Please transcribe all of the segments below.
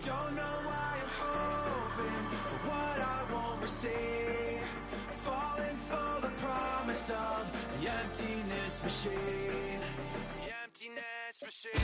Don't know why I'm hoping for what I won't receive. Falling for the promise of the emptiness machine. The emptiness machine.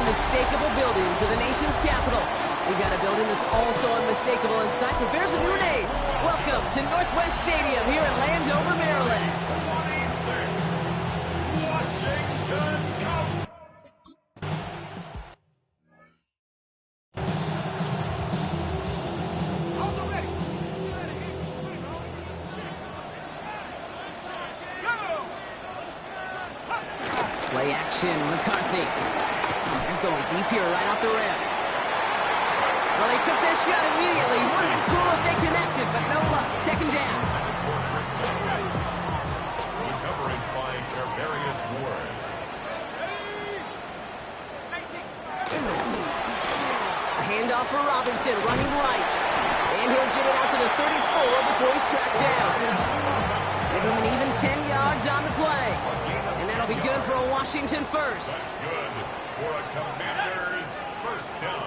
Unmistakable buildings of the nation's capital. We got a building that's also unmistakable in sight. But there's a new name. Welcome to Northwest Stadium here in Landover, Maryland. 26, Washington Cup. Play action, McCarthy. They're going deep here, right off the rim. Well, they took their shot immediately. Wouldn't it cool if they connected, but no luck. Second down. Good coverage by Charvarius Ward. A handoff for Robinson, running right. And he'll get it out to the 34 before he's tracked down. Give him an even 10 yards on the play. And that'll be good for a Washington first. That's good for a Commanders first down.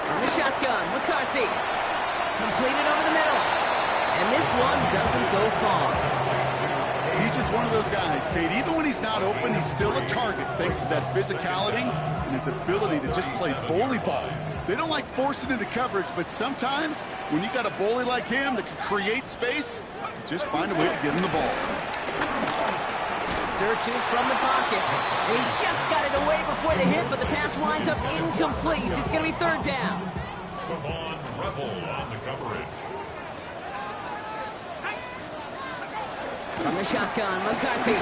On the shotgun, McCarthy. Completed over the middle. And this one doesn't go far. He's just one of those guys, Kate. Even when he's not open, he's still a target thanks to that physicality and his ability to just play bully ball. They don't like forcing into coverage, but sometimes when you got a bully like him that can create space, just find a way to get him the ball. Searches from the pocket. And he just got it away before the hit, but the pass winds up incomplete. It's going to be third down. Savon Revel on the coverage. From the shotgun, McCarthy.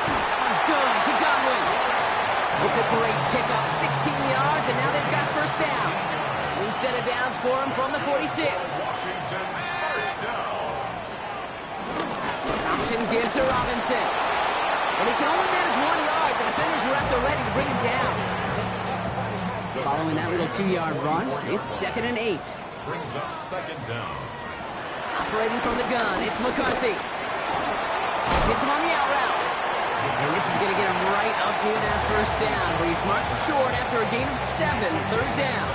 That one's good to Godwin. It's a great pickup, 16 yards, and now they've got first down. New set of downs for him from the 46. Washington first down. Option give to Robinson. And he can only manage 1 yard. The defenders were at the ready to bring him down. Following that little 2-yard run, it's 2nd and 8. Brings up second down. Operating from the gun, it's McCarthy. Hits him on the out route. And this is going to get him right up near that first down, where he's marked short after a gain of 7, third down.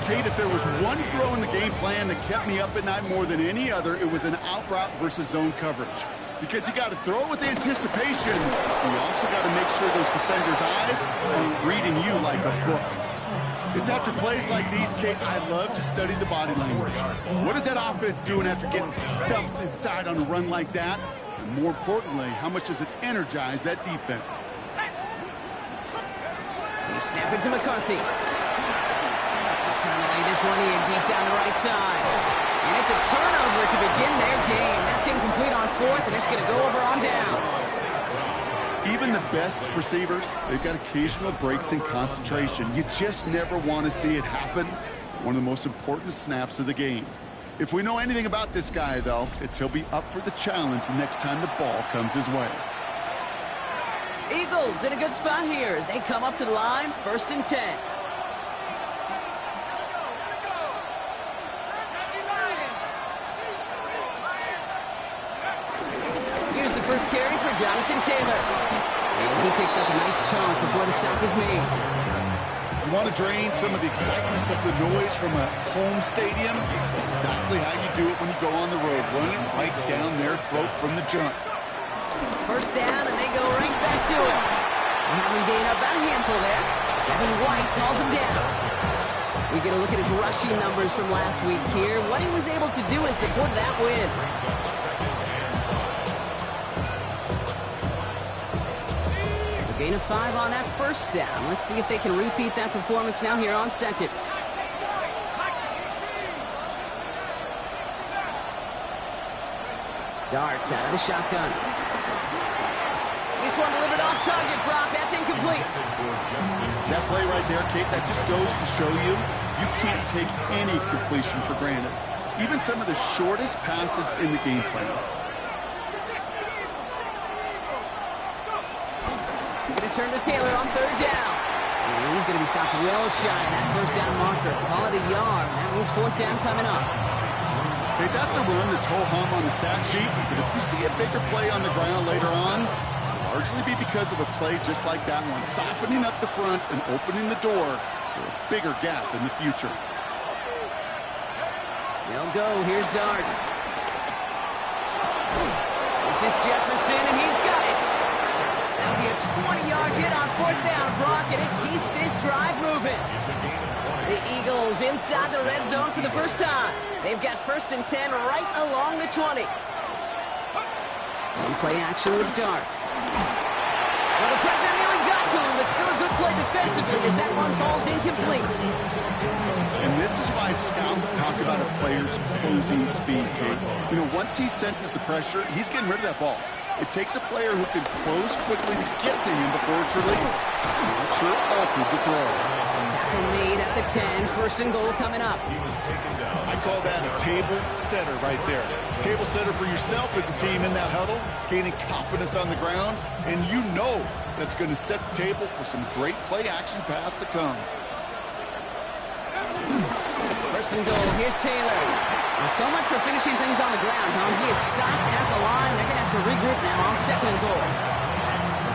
Kate, if there was one throw in the game plan that kept me up at night more than any other, it was an out route versus zone coverage. Because you got to throw it with anticipation. You also got to make sure those defenders' eyes are reading you like a book. It's after plays like these, Kate, I love to study the body language. What is that offense doing after getting stuffed inside on a run like that? And more importantly, how much does it energize that defense? They snap it to McCarthy. Trying to lay this one in deep down the right side. And it's a turnover to begin their game. That's incomplete on fourth, and it's going to go over on downs. Even the best receivers, they've got occasional breaks in concentration. You just never want to see it happen. One of the most important snaps of the game. If we know anything about this guy, though, it's he'll be up for the challenge the next time the ball comes his way. Eagles in a good spot here as they come up to the line, 1st and 10. Here's the first carry for Jonathan Taylor. And he picks up a nice chunk before the stop is made. You want to drain some of the excitement, some of the noise from a home stadium? It's exactly how you do it when you go on the road, running right down their throat from the jump. First down, and they go right back to it. Having gained up about a handful there. Kevin White hauls him down. We get a look at his rushing numbers from last week here. What he was able to do in support of that win. So gain of 5 on that first down. Let's see if they can repeat that performance now here on second. Darts out of the shotgun. This one delivered off target, Brock. That's incomplete. That play right there, Kate, that just goes to show you, you can't take any completion for granted. Even some of the shortest passes in the game plan. Going to turn to Taylor on 3rd down. And he's going to be stopped well shy of that first down marker. Call it a yard. That means 4th down coming up. Hey, that's a run that's ho-hum on the stat sheet, but if you see a bigger play on the ground later on, it'll largely be because of a play just like that one, softening up the front and opening the door for a bigger gap in the future. They'll go. Here's Darts. This is Jefferson, and he's got it. That'll be a 20-yard hit on 4th down, Brock, and it keeps this drive moving. The Eagles inside the red zone for the first time. They've got 1st and 10 right along the 20. One play action with Darts. Well, the pressure nearly got to him, but still a good play defensively as that one falls incomplete. And this is why scouts talk about a player's closing speed, Kate. You know, once he senses the pressure, he's getting rid of that ball. It takes a player who can close quickly to get to him before it's released. Not sure altered the throw. Tackle made at the 10. 1st and goal coming up. I call that a table setter right there. Table setter for yourself as a team in that huddle, gaining confidence on the ground, and you know that's going to set the table for some great play action pass to come. 1st and goal. Here's Taylor. Well, so much for finishing things on the ground, huh? He is stopped at the line. They're going to have to regroup now on 2nd and goal.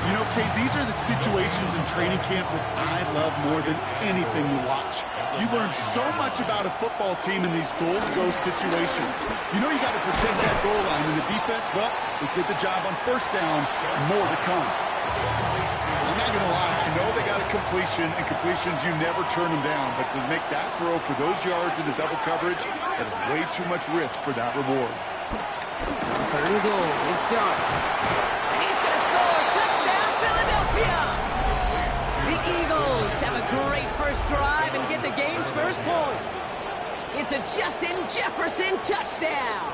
You know, Kate, these are the situations in training camp that I love more than anything to watch. You learn so much about a football team in these goal-to-go situations. You know you got to protect that goal line, and the defense, well, they did the job on 1st down. More to come. I'm not going to lie. I know they got a completion, and completions, you never turn them down. But to make that throw for those yards in the double coverage, that is way too much risk for that reward. 3rd and goal. It starts. And he's going to score. Touchdown, Philadelphia! The Eagles have a great first drive and get the game's first points. It's a Justin Jefferson touchdown.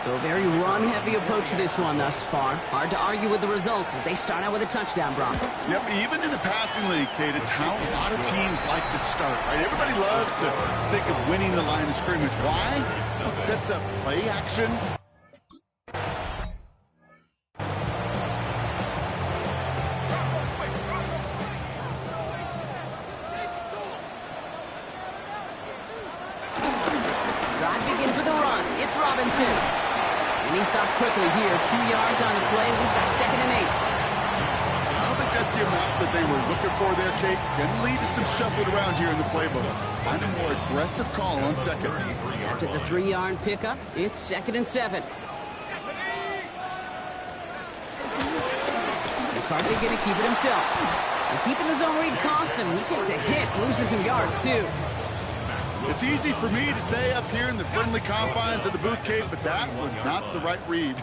So a very run-heavy approach to this one thus far. Hard to argue with the results as they start out with a touchdown, Brock. Yep, even in a passing league, Kate, it's how a lot of teams like to start, right? Everybody loves to think of winning the line of scrimmage. Why? Well, it sets up play action. Drive begins with a run. It's Robinson. And he stopped quickly here. 2 yards on the play. We've got 2nd and 8. I don't think that's the amount that they were looking for there, Kate. Can lead to some shuffling around here in the playbook. Find a more aggressive call on 2nd. After the 3-yard pickup, it's 2nd and 7. Probably going to keep it himself. And keeping the zone read costs him. He takes a hit, loses some yards, too. It's easy for me to say up here in the friendly confines of the booth, Kate, but that was not the right read.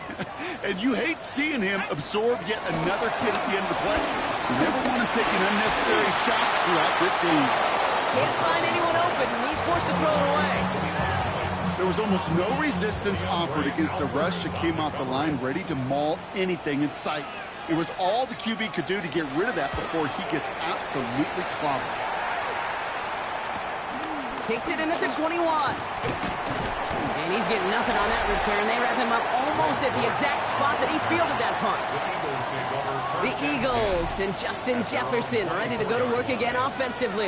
And you hate seeing him absorb yet another hit at the end of the play. You never want him taking unnecessary shots throughout this game. Can't find anyone open, and he's forced to throw it away. There was almost no resistance offered against a rush that came off the line ready to maul anything in sight. It was all the QB could do to get rid of that before he gets absolutely clobbered. Takes it in at the 21. And he's getting nothing on that return. They wrap him up almost at the exact spot that he fielded that punt. The Eagles and Justin Jefferson ready to go to work again offensively.